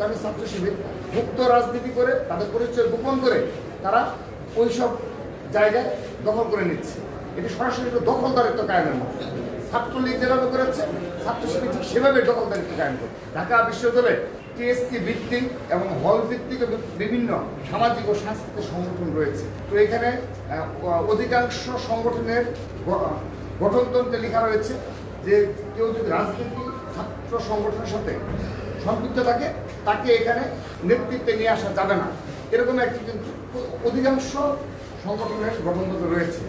ইসলামী ছাত্র শিবির মুক্ত রাজনীতি করে তাদের পরিচয় গোপন করে তারা ওইসব জায়গায় দখল করে নিচ্ছে। এটি সরাসরি দখলদারিত্ব কায়েমের মতো। ছাত্রলীগ যেভাবে করেছে ছাত্র শিবির ঠিক সেভাবে দখলদারিত্ব কায়েম করে। ঢাকা বিশ্ববিদ্যালয়ে টিএসসি ভিত্তিক এবং হল ভিত্তিক বিভিন্ন সামাজিক ও সাংস্কৃতিক সংগঠন রয়েছে। তো এখানে অধিকাংশ সংগঠনের গঠনতন্ত্রে লেখা রয়েছে যে কেউ যদি রাজনীতি ছাত্র সংগঠনের সাথে সম্পৃক্ত থাকে তাকে এখানে নেতৃত্বে নিয়ে আসা যাবে না, এরকম একটি কিন্তু অধিকাংশ সংগঠনের গঠনতন্ত্র রয়েছে।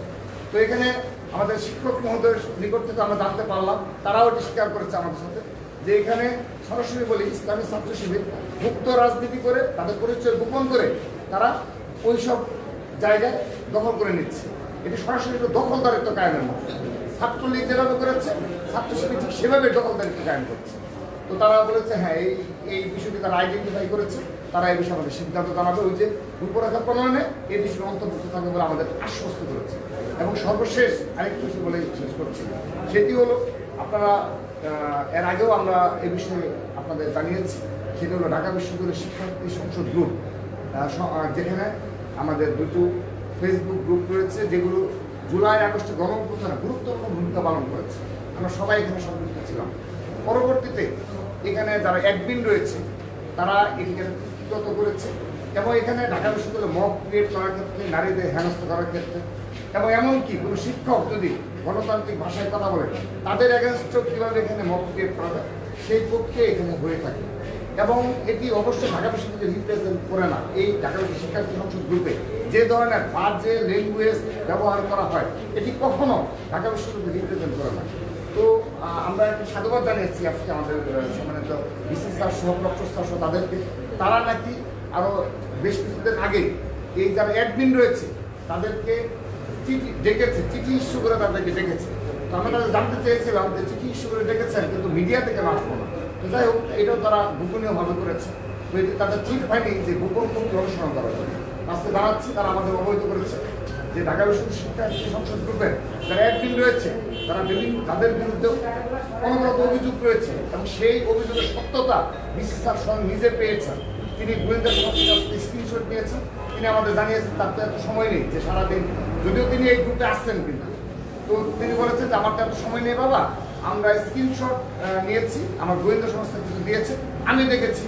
তো এখানে আমাদের শিক্ষক মহোদয়ের নিকট থেকে আমরা জানতে পারলাম, তারাও এটি স্বীকার করেছে আমাদের সাথে, যে এখানে সরাসরি বলি ইসলামী ছাত্র শিবির মুক্ত রাজনীতি করে তাদের পরিচয় গোপন করে তারা ওইসব জায়গায় দখল করে নিচ্ছে। এটি সরাসরি দখলদারিত্ব কায়েমের মতো। ছাত্রলীগ যেভাবে করেছে ছাত্র শিবির ঠিক সেভাবে দখলদারিত্ব কায়েম করছে। তো তারা বলেছে হ্যাঁ এই বিষয়টি তারা আইডেন্টিফাই করেছে, তারা এই বিষয়ে আমাদের সিদ্ধান্ত জানাবে, ওই যে রূপরেখা প্রণয়নে এই বিষয়ে অন্তর্ভুক্ত থাকবে বলে আমাদের আশ্বস্ত করেছে। এবং সর্বশেষ আরেকটু কিছু বলে শেষ করছি, সেটি হলো আপনারা এর আগেও আমরা এ বিষয়ে আপনাদের জানিয়েছি, সেটি হলো ঢাকা বিশ্ববিদ্যালয়ের শিক্ষার্থী সংসদ গ্রুপ, যেখানে আমাদের দুটো ফেসবুক গ্রুপ রয়েছে যেগুলো জুলাই আগস্টে গণঅভ্যুত্থানে গুরুত্বপূর্ণ ভূমিকা পালন করেছে। আমরা সবাই এখানে সম্পৃক্ত ছিলাম। পরবর্তীতে এখানে যারা অ্যাডমিন রয়েছে তারা এটিকে কৃতিগত করেছে এবং এখানে ঢাকা বিশ্ববিদ্যালয়ে মক ক্রিয়েট করার ক্ষেত্রে, নারীদের হেনস্থা করার ক্ষেত্রে, এবং এমনকি কোনো শিক্ষক যদি গণতান্ত্রিক ভাষায় কথা বলে তাদের এগেনস্টও কীভাবে এখানে মক ক্রিয়েট করা যায় সেই প্রক্রিয়া এখানে হয়ে থাকে। এবং এটি অবশ্যই ঢাকা বিশ্ববিদ্যালয় রিপ্রেজেন্ট করে না। এই ঢাকা বিশ্ববিদ্যালয় শিক্ষার্থী সংসদ গ্রুপে যে ধরনের বাজে ল্যাঙ্গুয়েজ ব্যবহার করা হয় এটি কখনো ঢাকা বিশ্ববিদ্যালয় রিপ্রেজেন্ট করে না। তো আমরা একটি সাধুবাদ জানিয়েছি আজকে আমাদের সম্মানিত বিসি স্যার সহ প্রফেসর স্যার সহ তাদেরকে। তারা নাকি আরও বেশ কিছুদিন আগে এই যারা অ্যাডমিন রয়েছে তাদেরকে চিঠি ডেকেছে, চিঠি ইস্যু করে তাদেরকে ডেকেছে। তো আমরা তাদের জানতে চেয়েছিলাম যে চিঠি ইস্যু করে ডেকেছেন কিন্তু মিডিয়া থেকে না আসবো না। তো যাই হোক, এটাও তারা গোপনীয়ভাবে করেছে। তো এটি তাদের ঠিক হয়নি যে গোপন পন্থী অনুসরণ করা যায়। আজকে জানাচ্ছি তারা আমাদের অবহিত করেছে যে ঢাকা বিশ্ববিদ্যালয় শিক্ষার্থী সংসদ গ্রুপের যারা অ্যাডমিন রয়েছে তারা তাদের বিরুদ্ধে অনবরত অভিযোগ রয়েছে এবং সেই অভিযোগের সত্যতা বিসি স্যার স্বয়ং নিজে পেয়েছেন। তিনি গোয়েন্দা সংস্থার স্ক্রিনশট নিয়েছেন, তিনি আমাদের জানিয়েছেন তার তো এত সময় নেই যে সারাদিন, যদিও তিনি এই গ্রুপে আসছেন কিনা। তো তিনি বলেছেন যে আমার তো এত সময় নেই বাবা, আমরা স্ক্রিনশট নিয়েছি, আমার গোয়েন্দা সংস্থা কিছু দিয়েছে, আমি দেখেছি।